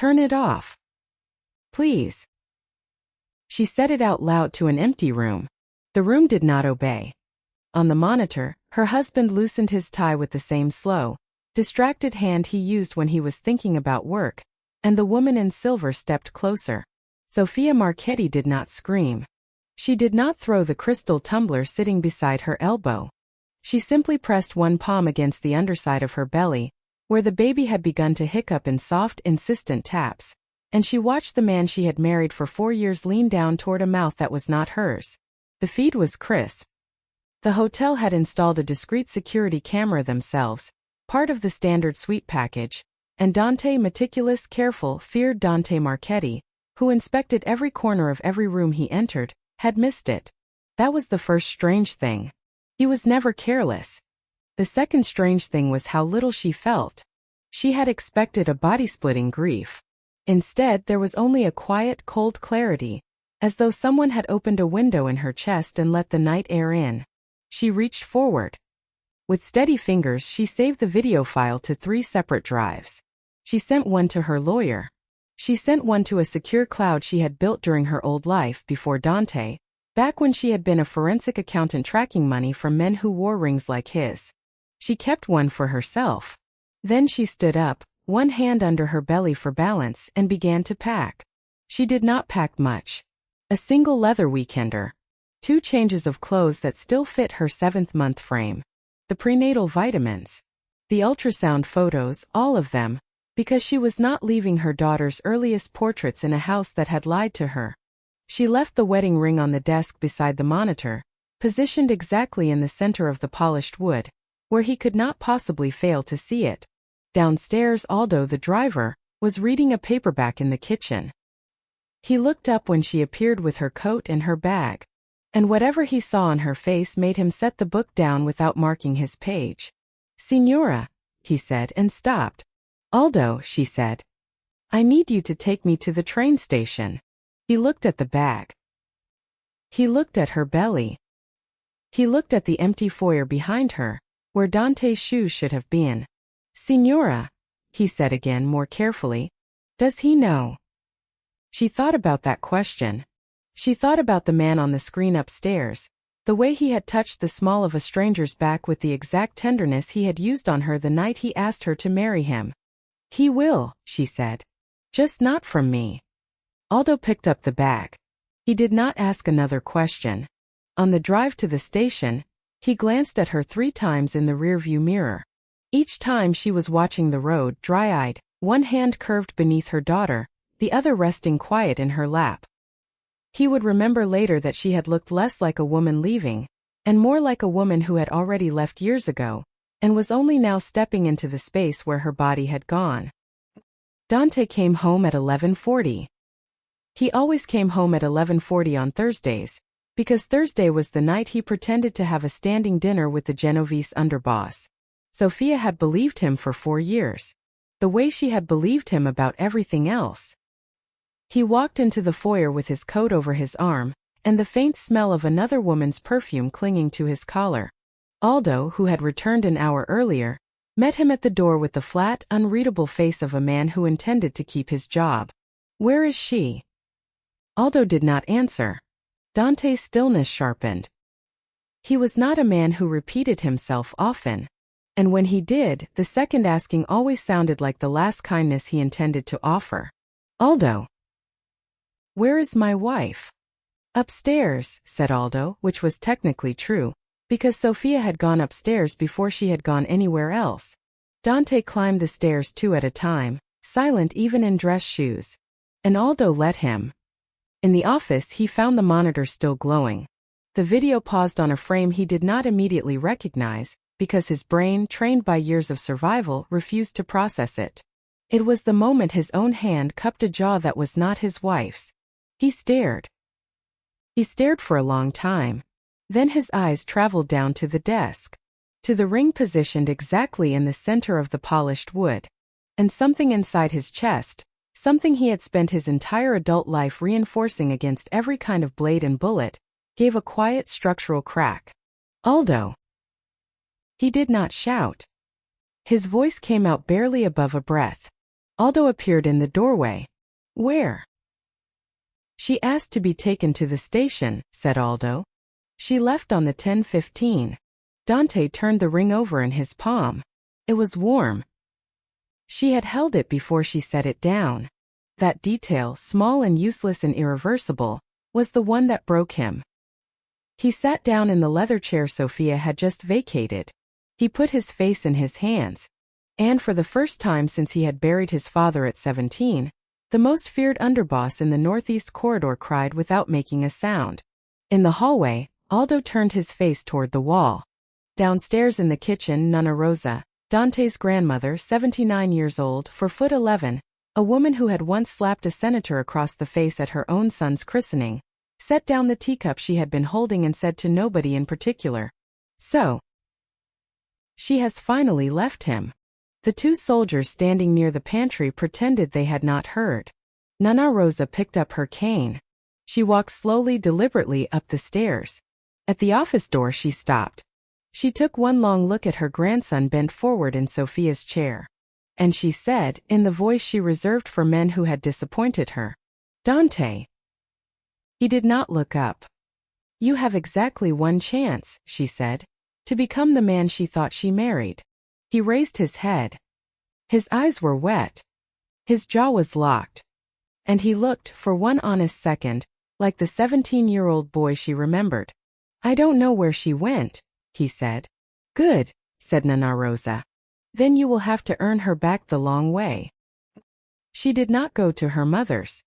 Turn it off. Please. She said it out loud to an empty room. The room did not obey. On the monitor, her husband loosened his tie with the same slow, distracted hand he used when he was thinking about work, and the woman in silver stepped closer. Sofia Marchetti did not scream. She did not throw the crystal tumbler sitting beside her elbow. She simply pressed one palm against the underside of her belly, where the baby had begun to hiccup in soft, insistent taps, and she watched the man she had married for 4 years lean down toward a mouth that was not hers. The feed was crisp. The hotel had installed a discreet security camera themselves, part of the standard suite package, and Dante, meticulous, careful, feared Dante Marchetti, who inspected every corner of every room he entered, had missed it. That was the first strange thing. He was never careless. The second strange thing was how little she felt. She had expected a body-splitting grief. Instead, there was only a quiet, cold clarity, as though someone had opened a window in her chest and let the night air in. She reached forward. With steady fingers, she saved the video file to 3 separate drives. She sent one to her lawyer. She sent one to a secure cloud she had built during her old life before Dante, back when she had been a forensic accountant tracking money from men who wore rings like his. She kept one for herself. Then she stood up, one hand under her belly for balance, and began to pack. She did not pack much. A single leather weekender. 2 changes of clothes that still fit her 7th-month frame. The prenatal vitamins. The ultrasound photos, all of them, because she was not leaving her daughter's earliest portraits in a house that had lied to her. She left the wedding ring on the desk beside the monitor, positioned exactly in the center of the polished wood, where he could not possibly fail to see it. Downstairs, Aldo, the driver, was reading a paperback in the kitchen. He looked up when she appeared with her coat and her bag, and whatever he saw on her face made him set the book down without marking his page. "Signora," he said, and stopped. "Aldo," she said, "I need you to take me to the train station." He looked at the bag. He looked at her belly. He looked at the empty foyer behind her, where Dante's shoes should have been. "Signora," he said again more carefully, "does he know?" She thought about that question. She thought about the man on the screen upstairs, the way he had touched the small of a stranger's back with the exact tenderness he had used on her the night he asked her to marry him. "He will," she said. "Just not from me." Aldo picked up the bag. He did not ask another question. On the drive to the station, he glanced at her 3 times in the rearview mirror. Each time she was watching the road, dry-eyed, one hand curved beneath her daughter, the other resting quiet in her lap. He would remember later that she had looked less like a woman leaving, and more like a woman who had already left years ago, and was only now stepping into the space where her body had gone. Dante came home at 11:40. He always came home at 11:40 on Thursdays, because Thursday was the night he pretended to have a standing dinner with the Genovese underboss. Sofia had believed him for 4 years, the way she had believed him about everything else. He walked into the foyer with his coat over his arm, and the faint smell of another woman's perfume clinging to his collar. Aldo, who had returned an hour earlier, met him at the door with the flat, unreadable face of a man who intended to keep his job. "Where is she?" Aldo did not answer. Dante's stillness sharpened. He was not a man who repeated himself often, and when he did, the second asking always sounded like the last kindness he intended to offer. "Aldo, where is my wife?" "Upstairs," said Aldo, which was technically true, because Sofia had gone upstairs before she had gone anywhere else. Dante climbed the stairs 2 at a time, silent even in dress shoes, and Aldo let him. In the office, he found the monitor still glowing. The video paused on a frame he did not immediately recognize, because his brain, trained by years of survival, refused to process it. It was the moment his own hand cupped a jaw that was not his wife's. He stared. He stared for a long time. Then his eyes traveled down to the desk, to the ring positioned exactly in the center of the polished wood, and something inside his chest, something he had spent his entire adult life reinforcing against every kind of blade and bullet, gave a quiet structural crack. "Aldo." He did not shout. His voice came out barely above a breath. Aldo appeared in the doorway. Where? She asked to be taken to the station, said Aldo. She left on the 10:15. Dante turned the ring over in his palm. It was warm. She had held it before she set it down. That detail, small and useless and irreversible, was the one that broke him. He sat down in the leather chair Sophia had just vacated. He put his face in his hands. And for the first time since he had buried his father at 17, the most feared underboss in the northeast corridor cried without making a sound. In the hallway, Aldo turned his face toward the wall. Downstairs in the kitchen, Nonna Rosa, Dante's grandmother, 79 years old, 4'11", a woman who had once slapped a senator across the face at her own son's christening, set down the teacup she had been holding and said to nobody in particular, "So, she has finally left him." The two soldiers standing near the pantry pretended they had not heard. Nonna Rosa picked up her cane. She walked slowly, deliberately up the stairs. At the office door she stopped. She took one long look at her grandson bent forward in Sophia's chair. And she said, in the voice she reserved for men who had disappointed her, "Dante." He did not look up. "You have exactly one chance," she said, "to become the man she thought she married." He raised his head. His eyes were wet. His jaw was locked. And he looked, for one honest second, like the 17-year-old boy she remembered. "I don't know where she went," he said. "Good," said Nonna Rosa. "Then you will have to earn her back the long way." She did not go to her mother's.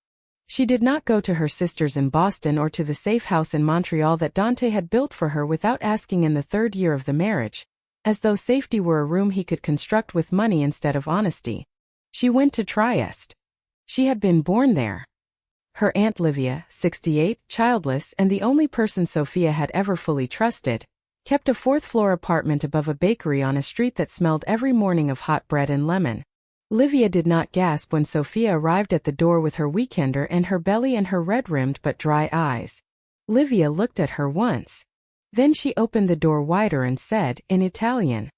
She did not go to her sister's in Boston or to the safe house in Montreal that Dante had built for her without asking in the 3rd year of the marriage, as though safety were a room he could construct with money instead of honesty. She went to Trieste. She had been born there. Her Aunt Livia, 68, childless and the only person Sophia had ever fully trusted, kept a 4th-floor apartment above a bakery on a street that smelled every morning of hot bread and lemon. Livia did not gasp when Sophia arrived at the door with her weekender and her belly and her red-rimmed but dry eyes. Livia looked at her once. Then she opened the door wider and said, in Italian,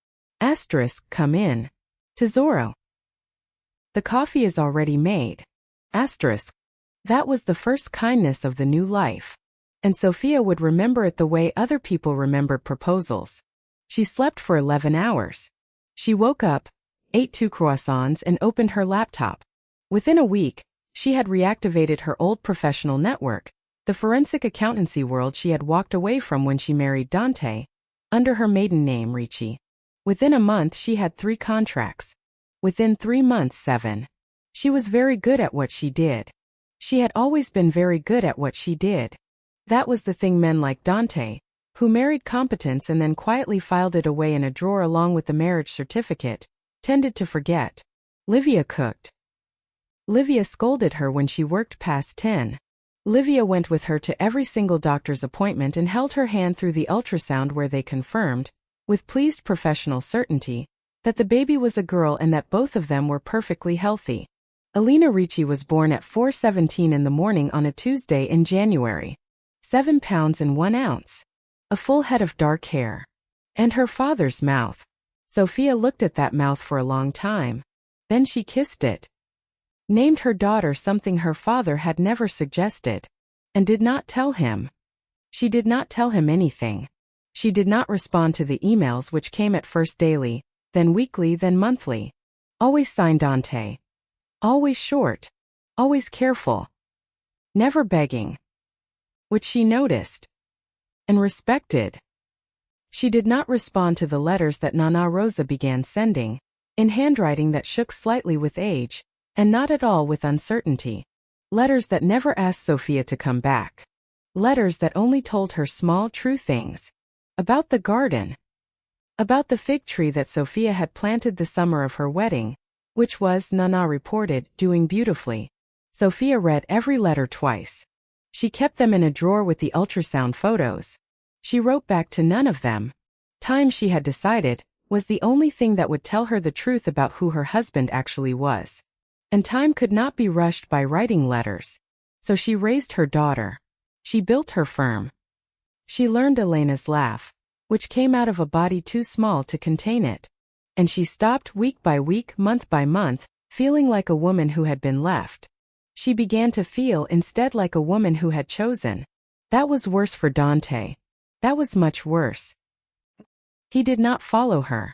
"Come in. Tesoro. The coffee is already made." That was the first kindness of the new life. And Sophia would remember it the way other people remembered proposals. She slept for 11 hours. She woke up, ate 2 croissants and opened her laptop. Within a week, she had reactivated her old professional network, the forensic accountancy world she had walked away from when she married Dante, under her maiden name Ricci. Within a month she had 3 contracts. Within 3 months 7. She was very good at what she did. She had always been very good at what she did. That was the thing men like Dante, who married competence and then quietly filed it away in a drawer along with the marriage certificate, tended to forget. Livia cooked. Livia scolded her when she worked past 10. Livia went with her to every single doctor's appointment and held her hand through the ultrasound where they confirmed, with pleased professional certainty, that the baby was a girl and that both of them were perfectly healthy. Elena Ricci was born at 4:17 in the morning on a Tuesday in January. 7 pounds and 1 ounce. A full head of dark hair. And her father's mouth. Sophia looked at that mouth for a long time. Then she kissed it. Named her daughter something her father had never suggested. And did not tell him. She did not tell him anything. She did not respond to the emails which came at first daily, then weekly, then monthly. Always signed Dante. Always short. Always careful. Never begging. Which she noticed. And respected. She did not respond to the letters that Nonna Rosa began sending, in handwriting that shook slightly with age, and not at all with uncertainty. Letters that never asked Sophia to come back. Letters that only told her small, true things. About the garden. About the fig tree that Sophia had planted the summer of her wedding, which was, Nonna reported, doing beautifully. Sophia read every letter twice. She kept them in a drawer with the ultrasound photos. She wrote back to none of them. Time, she had decided, was the only thing that would tell her the truth about who her husband actually was. And time could not be rushed by writing letters. So she raised her daughter. She built her firm. She learned Elena's laugh, which came out of a body too small to contain it. And she stopped week by week, month by month, feeling like a woman who had been left. She began to feel instead like a woman who had chosen. That was worse for Dante. That was much worse. He did not follow her.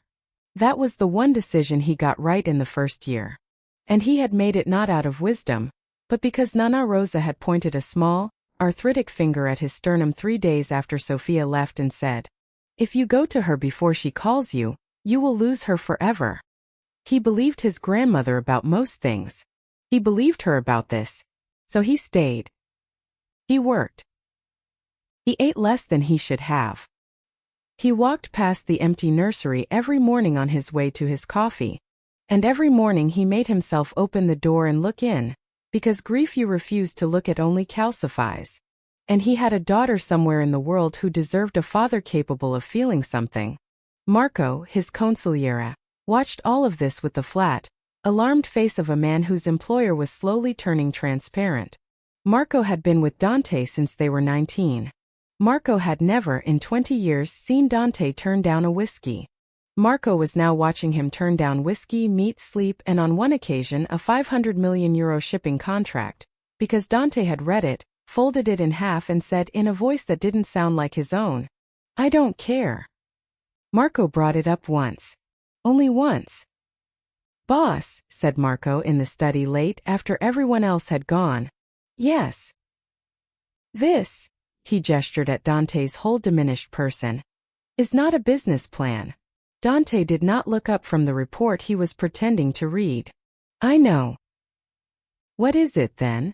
That was the one decision he got right in the first year. And he had made it not out of wisdom, but because Nana Rosa had pointed a small, arthritic finger at his sternum 3 days after Sophia left and said, "If you go to her before she calls you, you will lose her forever." He believed his grandmother about most things. He believed her about this. So he stayed. He worked. He ate less than he should have. He walked past the empty nursery every morning on his way to his coffee. And every morning he made himself open the door and look in, because grief you refuse to look at only calcifies. And he had a daughter somewhere in the world who deserved a father capable of feeling something. Marco, his consigliera, watched all of this with the flat, alarmed face of a man whose employer was slowly turning transparent. Marco had been with Dante since they were 19. Marco had never in 20 years seen Dante turn down a whiskey. Marco was now watching him turn down whiskey, meat, sleep, and on one occasion a €500 million shipping contract, because Dante had read it, folded it in half and said in a voice that didn't sound like his own, "I don't care." Marco brought it up once. Only once. "Boss," said Marco in the study late after everyone else had gone. "Yes." "This," he gestured at Dante's whole diminished person, "is not a business plan." Dante did not look up from the report he was pretending to read. "I know." "What is it then?"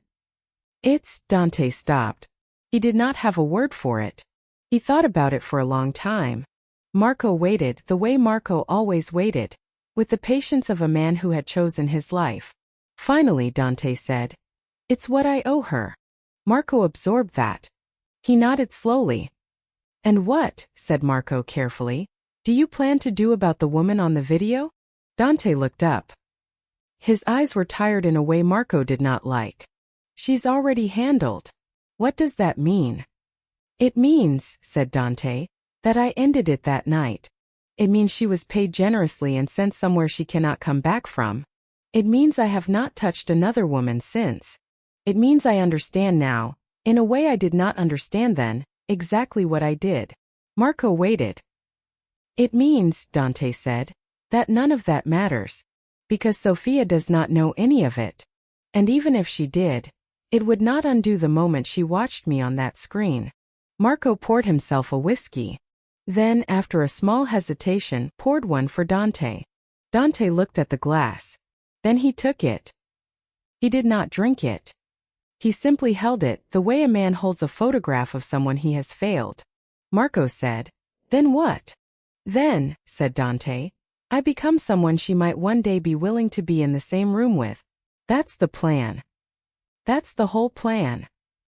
"It's," Dante stopped. He did not have a word for it. He thought about it for a long time. Marco waited the way Marco always waited, with the patience of a man who had chosen his life. Finally Dante said, "It's what I owe her." Marco absorbed that. He nodded slowly. "And what," said Marco carefully, "do you plan to do about the woman on the video?" Dante looked up. His eyes were tired in a way Marco did not like. "She's already handled." "What does that mean?" "It means," said Dante, "that I ended it that night. It means she was paid generously and sent somewhere she cannot come back from. It means I have not touched another woman since. It means I understand now, in a way I did not understand then, exactly what I did." Marco waited. "It means," Dante said, "that none of that matters. Because Sophia does not know any of it. And even if she did, it would not undo the moment she watched me on that screen." Marco poured himself a whiskey. Then, after a small hesitation, poured one for Dante. Dante looked at the glass. Then he took it. He did not drink it. He simply held it the way a man holds a photograph of someone he has failed. Marco said, "Then what?" "Then," said Dante, "I become someone she might one day be willing to be in the same room with. That's the plan. That's the whole plan."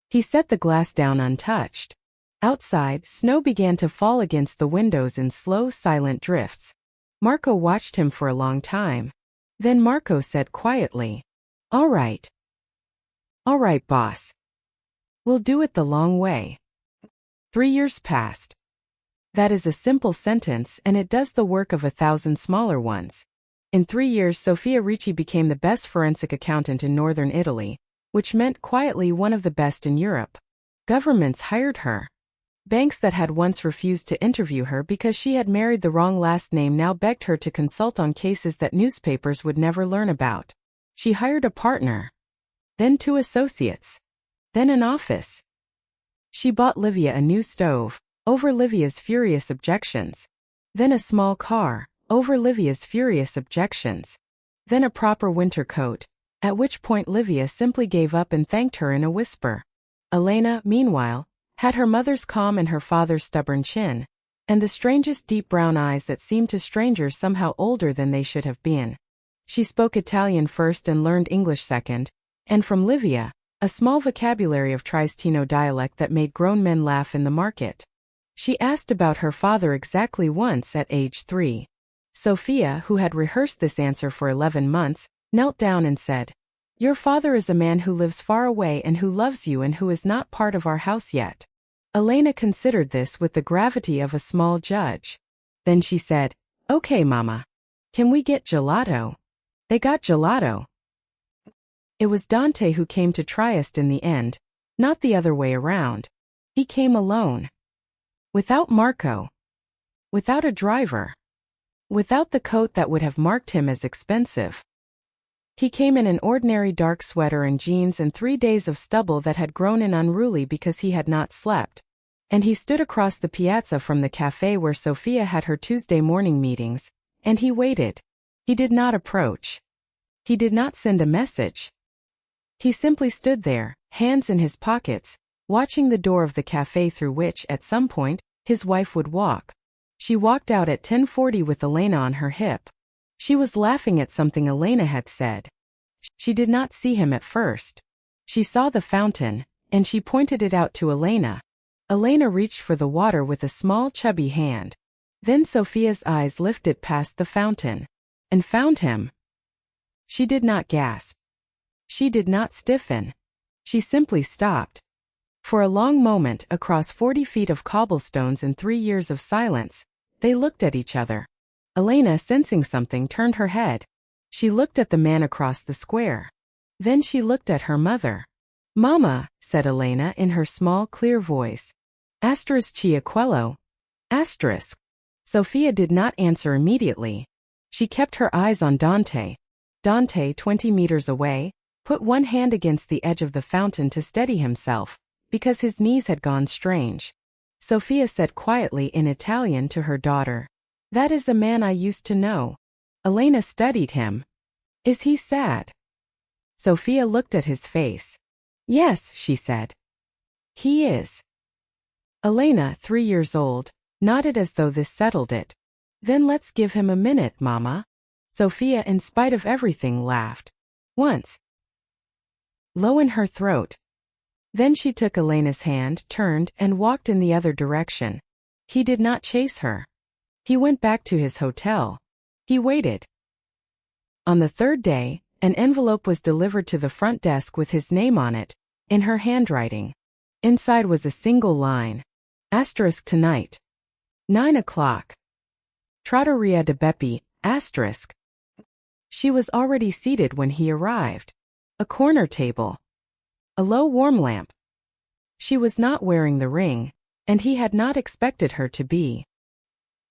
He set the glass down untouched. Outside, snow began to fall against the windows in slow, silent drifts. Marco watched him for a long time. Then Marco said quietly, "All right. All right, boss. We'll do it the long way." 3 years passed. That is a simple sentence and it does the work of 1,000 smaller ones. In 3 years Sofia Ricci became the best forensic accountant in northern Italy, which meant quietly one of the best in Europe. Governments hired her. Banks that had once refused to interview her because she had married the wrong last name now begged her to consult on cases that newspapers would never learn about. She hired a partner. Then 2 associates. Then an office. She bought Livia a new stove, over Livia's furious objections. Then a small car, over Livia's furious objections. Then a proper winter coat, at which point Livia simply gave up and thanked her in a whisper. Elena, meanwhile, had her mother's calm and her father's stubborn chin, and the strangest deep brown eyes that seemed to strangers somehow older than they should have been. She spoke Italian first and learned English second, and from Livia, a small vocabulary of Triestino dialect that made grown men laugh in the market. She asked about her father exactly once at age 3. Sophia, who had rehearsed this answer for 11 months, knelt down and said, "Your father is a man who lives far away and who loves you and who is not part of our house yet." Elena considered this with the gravity of a small judge. Then she said, "Okay, Mama. Can we get gelato?" They got gelato. It was Dante who came to Trieste in the end, not the other way around. He came alone. Without Marco. Without a driver. Without the coat that would have marked him as expensive. He came in an ordinary dark sweater and jeans and 3 days of stubble that had grown in unruly because he had not slept. And he stood across the piazza from the cafe where Sophia had her Tuesday morning meetings, and he waited. He did not approach. He did not send a message. He simply stood there, hands in his pockets, watching the door of the cafe through which, at some point, his wife would walk. She walked out at 10:40 with Elena on her hip. She was laughing at something Elena had said. She did not see him at first. She saw the fountain, and she pointed it out to Elena. Elena reached for the water with a small chubby hand. Then Sophia's eyes lifted past the fountain. And found him. She did not gasp. She did not stiffen. She simply stopped. For a long moment, across 40 feet of cobblestones and 3 years of silence, they looked at each other. Elena, sensing something, turned her head. She looked at the man across the square. Then she looked at her mother. "Mama," said Elena in her small, clear voice. Chi quello. Sophia did not answer immediately. She kept her eyes on Dante. Dante, 20 meters away, put one hand against the edge of the fountain to steady himself, because his knees had gone strange. Sophia said quietly in Italian to her daughter, "That is a man I used to know." Elena studied him. "Is he sad?" Sophia looked at his face. "Yes," she said. "He is." Elena, 3 years old, nodded as though this settled it. "Then let's give him a minute, Mama." Sophia, in spite of everything, laughed. Once. Low in her throat. Then she took Elena's hand, turned, and walked in the other direction. He did not chase her. He went back to his hotel. He waited. On the third day, an envelope was delivered to the front desk with his name on it, in her handwriting. Inside was a single line. Tonight. 9 o'clock. Trattoria de Beppi, *. She was already seated when he arrived. A corner table. A low warm lamp. She was not wearing the ring, and he had not expected her to be.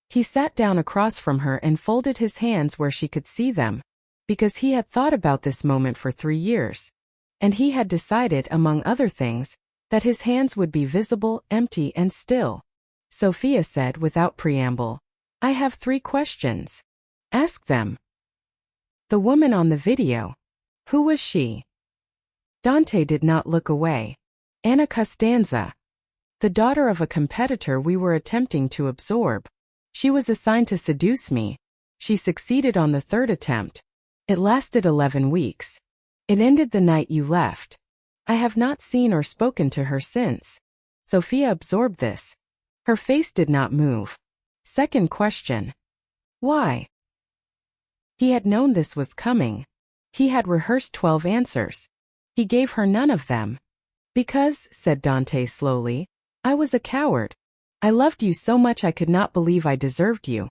He sat down across from her and folded his hands where she could see them, because he had thought about this moment for 3 years. And he had decided, among other things, that his hands would be visible, empty, and still. Sophia said without preamble, "I have 3 questions. Ask them." The woman on the video. Who was she? Dante did not look away. Anna Costanza. The daughter of a competitor we were attempting to absorb. She was assigned to seduce me. She succeeded on the 3rd attempt. It lasted 11 weeks. It ended the night you left. I have not seen or spoken to her since. Sophia absorbed this. Her face did not move. Second question. Why? He had known this was coming. He had rehearsed 12 answers. He gave her none of them. "Because," said Dante slowly, "I was a coward. I loved you so much I could not believe I deserved you.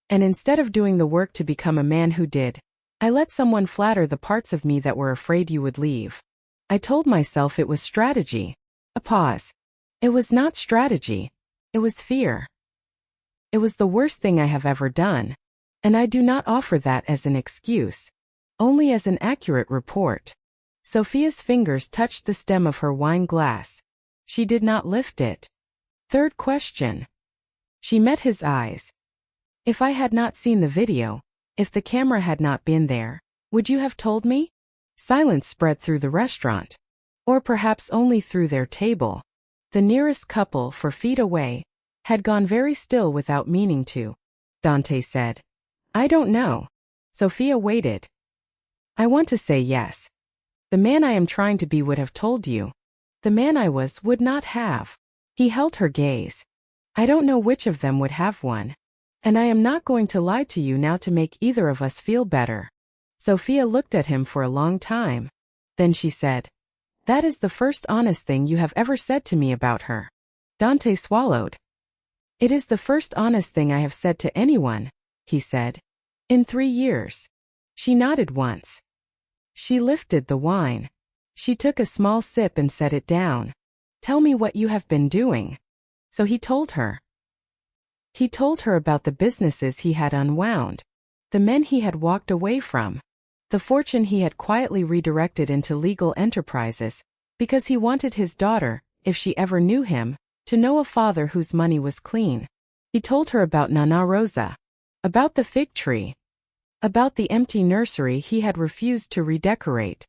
And instead of doing the work to become a man who did, I let someone flatter the parts of me that were afraid you would leave. I told myself it was strategy." A pause. "It was not strategy. It was fear. It was the worst thing I have ever done. And I do not offer that as an excuse. Only as an accurate report." Sophia's fingers touched the stem of her wine glass. She did not lift it. Third question. She met his eyes. "If I had not seen the video, if the camera had not been there, would you have told me?" Silence spread through the restaurant. Or perhaps only through their table. The nearest couple, 4 feet away, had gone very still without meaning to. Dante said, "I don't know." Sophia waited. "I want to say yes. The man I am trying to be would have told you. The man I was would not have." He held her gaze. "I don't know which of them would have one. And I am not going to lie to you now to make either of us feel better." Sophia looked at him for a long time. Then she said, "That is the first honest thing you have ever said to me about her." Dante swallowed. "It is the first honest thing I have said to anyone," he said, "in 3 years." She nodded once. She lifted the wine. She took a small sip and set it down. Tell me what you have been doing. So he told her. He told her about the businesses he had unwound, the men he had walked away from, the fortune he had quietly redirected into legal enterprises, because he wanted his daughter, if she ever knew him, to know a father whose money was clean. He told her about Nana Rosa, about the fig tree, about the empty nursery he had refused to redecorate.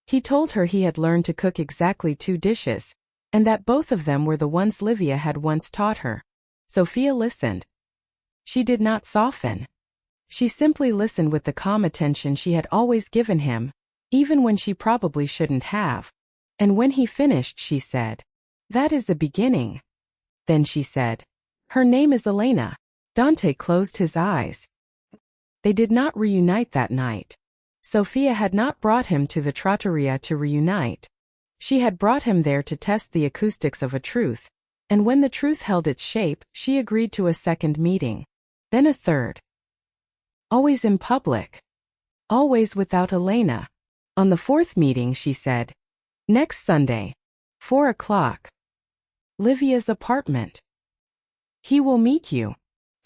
He told her he had learned to cook exactly 2 dishes, and that both of them were the ones Livia had once taught her. Sophia listened. She did not soften. She simply listened with the calm attention she had always given him, even when she probably shouldn't have. And when he finished, she said, "That is a beginning." Then she said, "Her name is Elena." Dante closed his eyes. They did not reunite that night. Sophia had not brought him to the trattoria to reunite. She had brought him there to test the acoustics of a truth, and when the truth held its shape, she agreed to a second meeting. Then a third. Always in public. Always without Elena. On the 4th meeting, she said, "Next Sunday. 4 o'clock. Livia's apartment. He will meet you."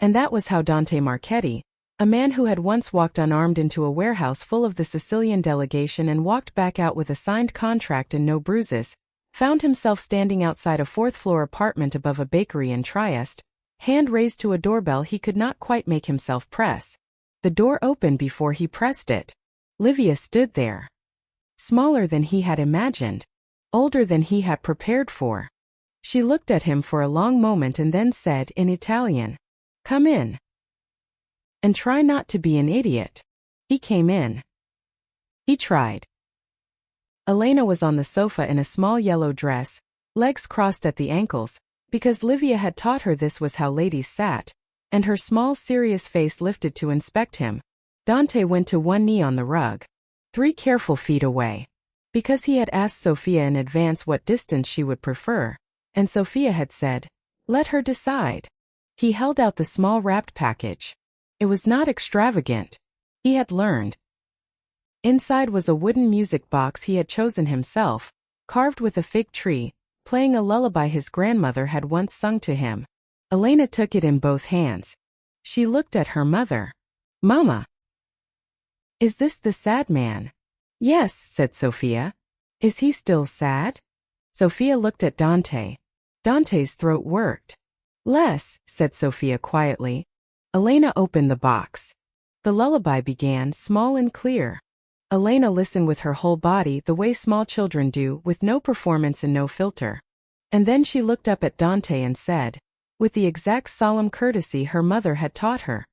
And that was how Dante Marchetti, a man who had once walked unarmed into a warehouse full of the Sicilian delegation and walked back out with a signed contract and no bruises, found himself standing outside a 4th-floor apartment above a bakery in Trieste, hand raised to a doorbell he could not quite make himself press. The door opened before he pressed it. Livia stood there. Smaller than he had imagined. Older than he had prepared for. She looked at him for a long moment and then said in Italian, "Come in. And try not to be an idiot." He came in. He tried. Elena was on the sofa in a small yellow dress, legs crossed at the ankles, because Livia had taught her this was how ladies sat, and her small serious face lifted to inspect him. Dante went to one knee on the rug, 3 careful feet away, because he had asked Sophia in advance what distance she would prefer, and Sophia had said, "Let her decide." He held out the small wrapped package. It was not extravagant. He had learned. Inside was a wooden music box he had chosen himself, carved with a fig tree, playing a lullaby his grandmother had once sung to him. Elena took it in both hands. She looked at her mother. "Mama. Is this the sad man?" "Yes," said Sophia. "Is he still sad?" Sophia looked at Dante. Dante's throat worked. "Less," said Sophia quietly. Elena opened the box. The lullaby began, small and clear. Elena listened with her whole body the way small children do, with no performance and no filter. And then she looked up at Dante and said, with the exact solemn courtesy her mother had taught her,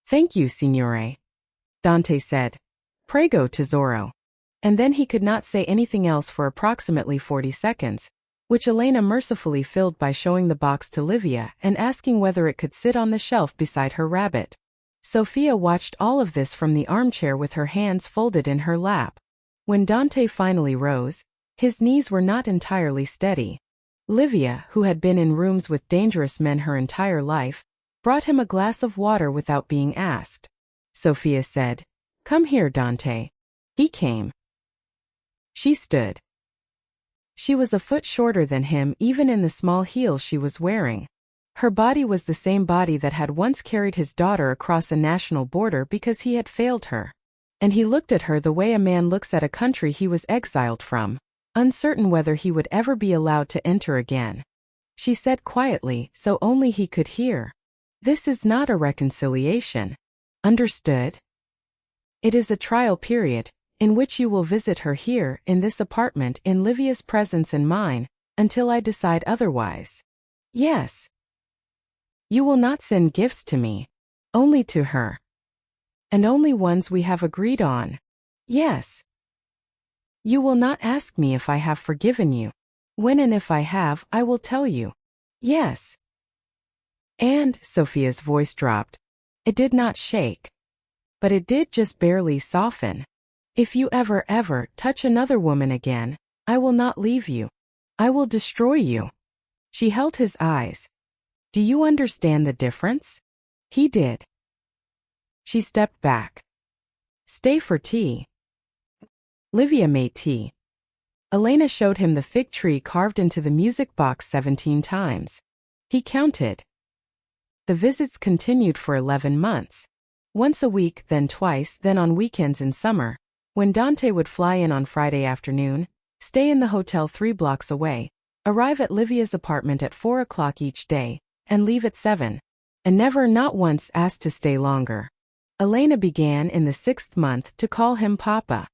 "Thank you, signore." Dante said, "Prego, tesoro." And then he could not say anything else for approximately 40 seconds, which Elena mercifully filled by showing the box to Livia and asking whether it could sit on the shelf beside her rabbit. Sophia watched all of this from the armchair with her hands folded in her lap. When Dante finally rose, his knees were not entirely steady. Livia, who had been in rooms with dangerous men her entire life, brought him a glass of water without being asked. Sophia said, "Come here, Dante." He came. She stood. She was a foot shorter than him even in the small heels she was wearing. Her body was the same body that had once carried his daughter across a national border because he had failed her. And he looked at her the way a man looks at a country he was exiled from, uncertain whether he would ever be allowed to enter again. She said quietly, so only he could hear, "This is not a reconciliation. Understood? It is a trial period, in which you will visit her here, in this apartment, in Livia's presence and mine, until I decide otherwise. Yes. You will not send gifts to me. Only to her. And only ones we have agreed on. Yes. You will not ask me if I have forgiven you. When and if I have, I will tell you. Yes. And, Sophia's voice dropped. It did not shake. But it did just barely soften. If you ever touch another woman again, I will not leave you. I will destroy you. She held his eyes. Do you understand the difference? He did. She stepped back. Stay for tea. Livia made tea. Elena showed him the fig tree carved into the music box 17 times. He counted. The visits continued for 11 months. Once a week, then twice, then on weekends in summer, when Dante would fly in on Friday afternoon, stay in the hotel 3 blocks away, arrive at Livia's apartment at 4 o'clock each day, and leave at 7. And never, not once, asked to stay longer. Elena began in the 6th month to call him Papa.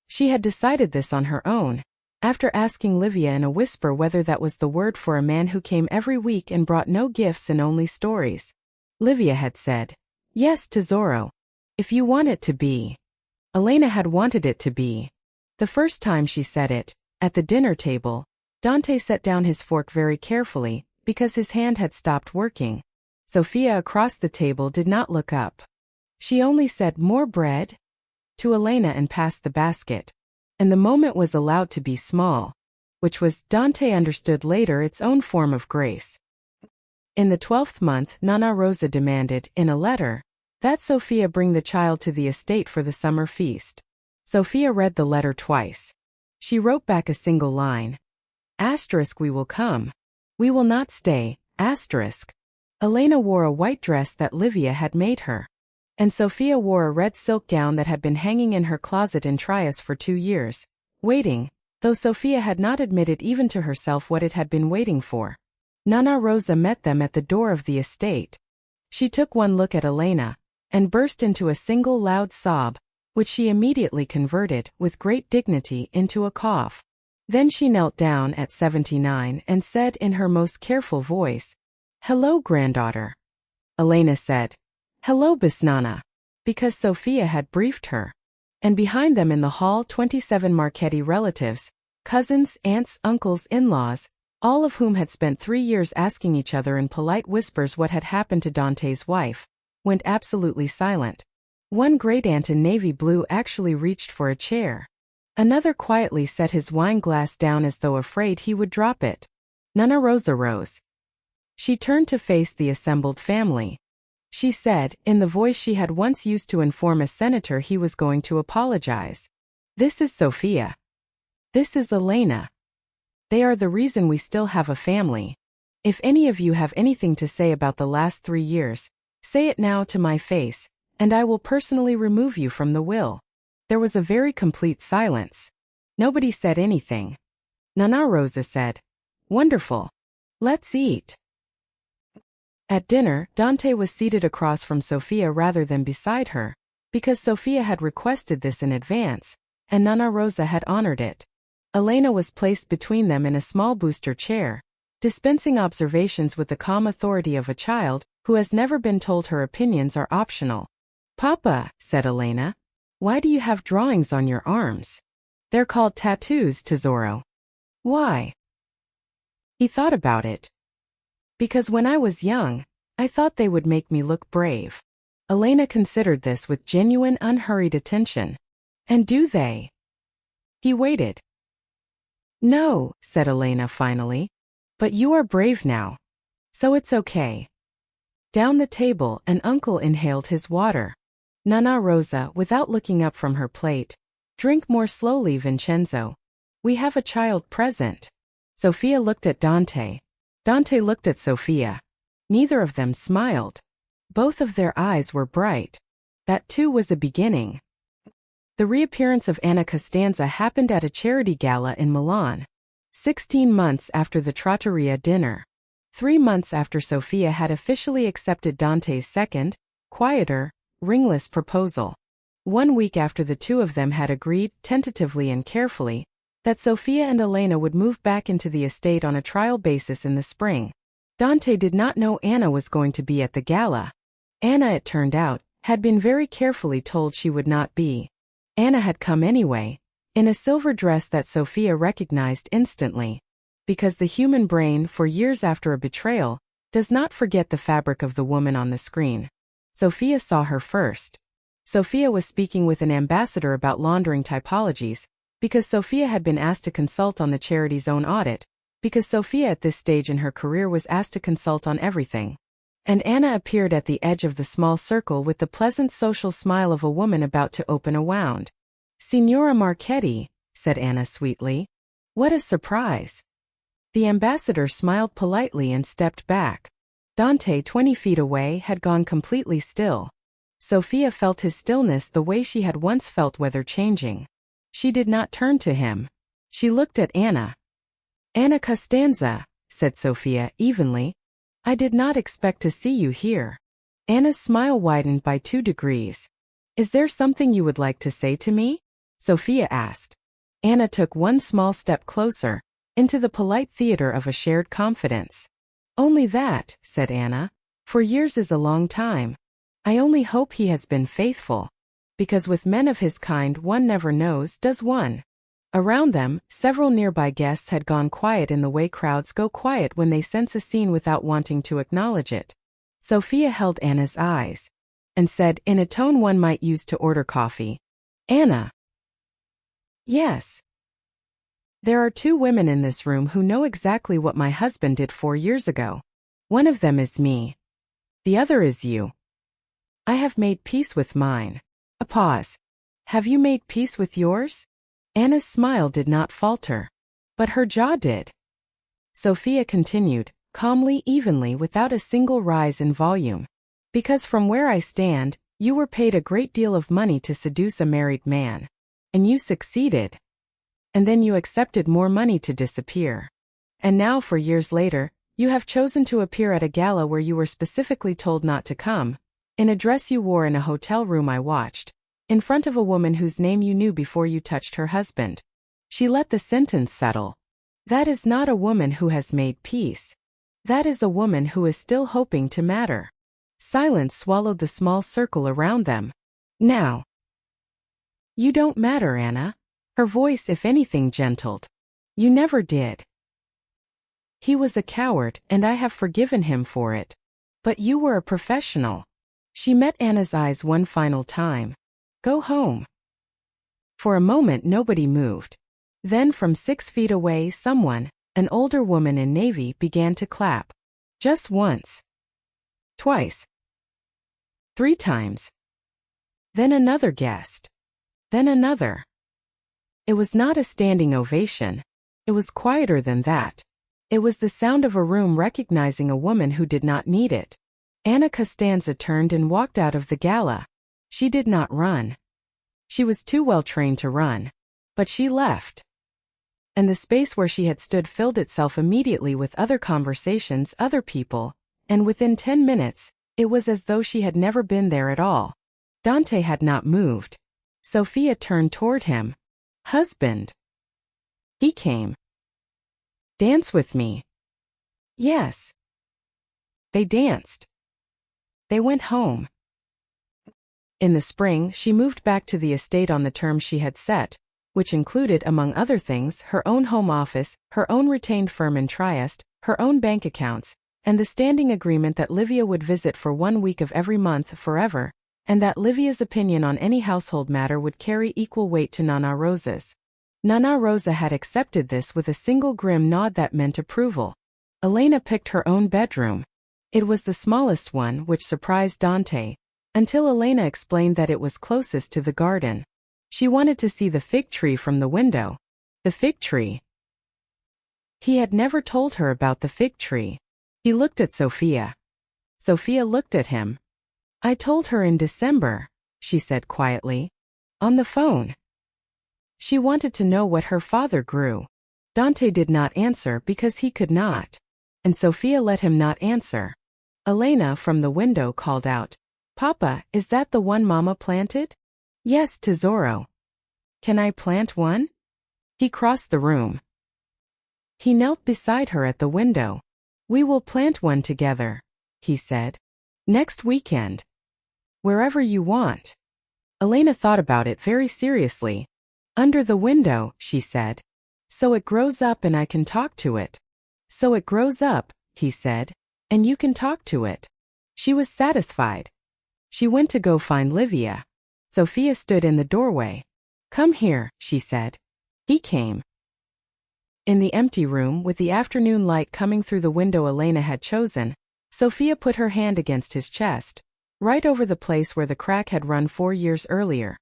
She had decided this on her own, after asking Livia in a whisper whether that was the word for a man who came every week and brought no gifts and only stories. Livia had said, "Yes, tesoro. If you want it to be." Elena had wanted it to be. The first time she said it, at the dinner table, Dante set down his fork very carefully, because his hand had stopped working. Sophia across the table did not look up. She only said, "More bread?" to Elena and passed the basket. And the moment was allowed to be small, which was, Dante understood later, its own form of grace. In the 12th month, Nana Rosa demanded, in a letter, that Sophia bring the child to the estate for the summer feast. Sophia read the letter twice. She wrote back a single line. We will come. We will not stay. Elena wore a white dress that Livia had made her. And Sophia wore a red silk gown that had been hanging in her closet in Trias for 2 years, waiting, though Sophia had not admitted even to herself what it had been waiting for. Nana Rosa met them at the door of the estate. She took one look at Elena, and burst into a single loud sob, which she immediately converted, with great dignity, into a cough. Then she knelt down at 79 and said in her most careful voice, "Hello, granddaughter." Elena said, "Hello, Bisnana," because Sophia had briefed her. And behind them in the hall 27 Marchetti relatives, cousins, aunts, uncles, in-laws, all of whom had spent 3 years asking each other in polite whispers what had happened to Dante's wife, went absolutely silent. One great-aunt in navy blue actually reached for a chair. Another quietly set his wine glass down as though afraid he would drop it. Nana Rosa rose. She turned to face the assembled family. She said, in the voice she had once used to inform a senator he was going to apologize, "This is Sophia. This is Elena. They are the reason we still have a family. If any of you have anything to say about the last 3 years, say it now to my face, and I will personally remove you from the will." There was a very complete silence. Nobody said anything. Nana Rosa said, "Wonderful. Let's eat." At dinner, Dante was seated across from Sophia rather than beside her, because Sophia had requested this in advance, and Nana Rosa had honored it. Elena was placed between them in a small booster chair, dispensing observations with the calm authority of a child who has never been told her opinions are optional. "Papa," said Elena, "why do you have drawings on your arms? They're called tattoos, tesoro." "Why?" He thought about it. "Because when I was young, I thought they would make me look brave." Elena considered this with genuine unhurried attention. "And do they?" He waited. "No," said Elena finally. "But you are brave now. So it's okay." Down the table, an uncle inhaled his water. Nana Rosa, without looking up from her plate, "Drink more slowly, Vincenzo. We have a child present." Sophia looked at Dante. Dante looked at Sophia. Neither of them smiled. Both of their eyes were bright. That too was a beginning. The reappearance of Anna Costanza happened at a charity gala in Milan, 16 months after the Trattoria dinner. 3 months after Sophia had officially accepted Dante's second, quieter, ringless proposal. 1 week after the two of them had agreed, tentatively and carefully, that Sophia and Elena would move back into the estate on a trial basis in the spring. Dante did not know Anna was going to be at the gala. Anna, it turned out, had been very carefully told she would not be. Anna had come anyway, in a silver dress that Sophia recognized instantly, because the human brain, for years after a betrayal, does not forget the fabric of the woman on the screen. Sophia saw her first. Sophia was speaking with an ambassador about laundering typologies, because Sophia had been asked to consult on the charity's own audit, because Sophia at this stage in her career was asked to consult on everything. and Anna appeared at the edge of the small circle with the pleasant social smile of a woman about to open a wound. "Signora Marchetti," said Anna sweetly. "What a surprise." The ambassador smiled politely and stepped back. Dante, 20 feet away, had gone completely still. Sophia felt his stillness the way she had once felt weather changing. She did not turn to him. She looked at Anna. "Anna Costanza," said Sophia evenly. "I did not expect to see you here." Anna's smile widened by 2 degrees. "Is there something you would like to say to me?" Sophia asked. Anna took one small step closer, into the polite theater of a shared confidence. "Only that," said Anna. "For years is a long time. I only hope he has been faithful. Because with men of his kind one never knows, does one?" Around them, several nearby guests had gone quiet in the way crowds go quiet when they sense a scene without wanting to acknowledge it. Sophia held Anna's eyes and said, in a tone one might use to order coffee, "Anna." "Yes. There are 2 women in this room who know exactly what my husband did 4 years ago. One of them is me. The other is you. I have made peace with mine." A pause. "Have you made peace with yours?" Anna's smile did not falter. But her jaw did. Sophia continued, calmly, evenly, without a single rise in volume. "Because from where I stand, you were paid a great deal of money to seduce a married man. And you succeeded. And then you accepted more money to disappear. And now, for years later, you have chosen to appear at a gala where you were specifically told not to come, in a dress you wore in a hotel room I watched, in front of a woman whose name you knew before you touched her husband." She let the sentence settle. "That is not a woman who has made peace. That is a woman who is still hoping to matter." Silence swallowed the small circle around them. "Now, you don't matter, Anna." Her voice, if anything, gentled. "You never did. He was a coward, and I have forgiven him for it. But you were a professional." She met Anna's eyes one final time. "Go home." For a moment nobody moved. Then from 6 feet away someone, an older woman in navy, began to clap. Just once. Twice. 3 times. Then another guest. Then another. It was not a standing ovation. It was quieter than that. It was the sound of a room recognizing a woman who did not need it. Anna Costanza turned and walked out of the gala. She did not run. She was too well trained to run. But she left. And the space where she had stood filled itself immediately with other conversations, other people, and within 10 minutes, it was as though she had never been there at all. Dante had not moved. Sophia turned toward him. "Husband." He came. "Dance with me." "Yes." They danced. They went home. In the spring, she moved back to the estate on the terms she had set, which included, among other things, her own home office, her own retained firm in Trieste, her own bank accounts, and the standing agreement that Livia would visit for 1 week of every month forever, and that Livia's opinion on any household matter would carry equal weight to Nana Rosa's. Nana Rosa had accepted this with a single grim nod that meant approval. Elena picked her own bedroom. It was the smallest one, which surprised Dante, until Elena explained that it was closest to the garden. She wanted to see the fig tree from the window. The fig tree. He had never told her about the fig tree. He looked at Sophia. Sophia looked at him. "I told her in December," she said quietly. "On the phone." She wanted to know what her father grew. Dante did not answer because he could not. And Sophia let him not answer. Elena from the window called out, "Papa, is that the one Mama planted?" "Yes, tesoro." "Can I plant one?" He crossed the room. He knelt beside her at the window. "We will plant one together," he said. "Next weekend. Wherever you want." Elena thought about it very seriously. "Under the window," she said. "So it grows up and I can talk to it." "So it grows up," he said, "and you can talk to it." She was satisfied. She went to go find Livia. Sophia stood in the doorway. "Come here," she said. He came. In the empty room, with the afternoon light coming through the window Elena had chosen, Sophia put her hand against his chest, right over the place where the crack had run 4 years earlier.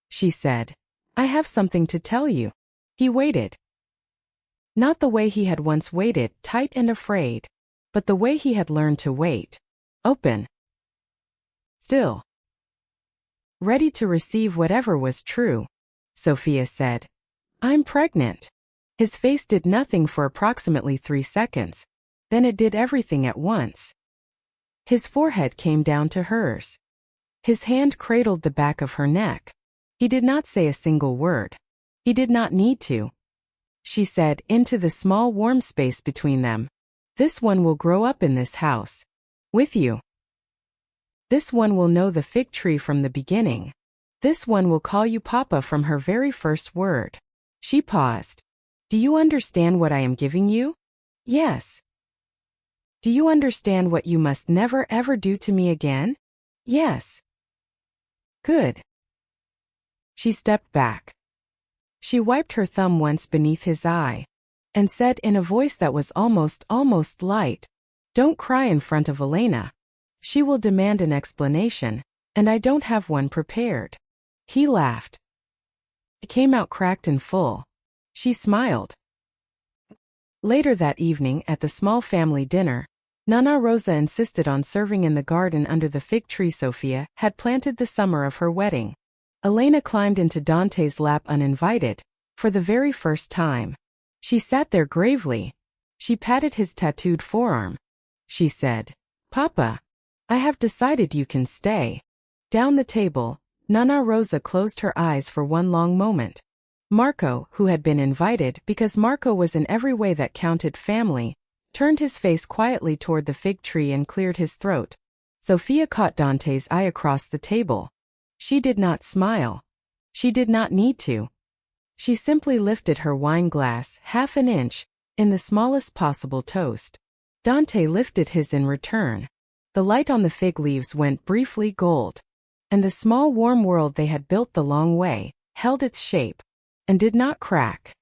She said, "I have something to tell you." He waited. Not the way he had once waited, tight and afraid, but the way he had learned to wait. Open. Still. Ready to receive whatever was true. Sophia said, "I'm pregnant." His face did nothing for approximately 3 seconds. Then it did everything at once. His forehead came down to hers. His hand cradled the back of her neck. He did not say a single word. He did not need to. She said, into the small warm space between them, "This one will grow up in this house. With you. This one will know the fig tree from the beginning. This one will call you Papa from her very first word." She paused. "Do you understand what I am giving you?" "Yes." "Do you understand what you must never ever do to me again?" "Yes." "Good." She stepped back. She wiped her thumb once beneath his eye, and said in a voice that was almost light, "Don't cry in front of Elena. She will demand an explanation, and I don't have one prepared." He laughed. It came out cracked and full. She smiled. Later that evening at the small family dinner, Nana Rosa insisted on serving in the garden under the fig tree Sophia had planted the summer of her wedding. Elena climbed into Dante's lap uninvited, for the very first time. She sat there gravely. She patted his tattooed forearm. She said, "Papa, I have decided you can stay." Down the table, Nana Rosa closed her eyes for one long moment. Marco, who had been invited because Marco was in every way that counted family, turned his face quietly toward the fig tree and cleared his throat. Sophia caught Dante's eye across the table. She did not smile. She did not need to. She simply lifted her wine glass half an inch, in the smallest possible toast. Dante lifted his in return. The light on the fig leaves went briefly gold, and the small warm world they had built the long way held its shape and did not crack.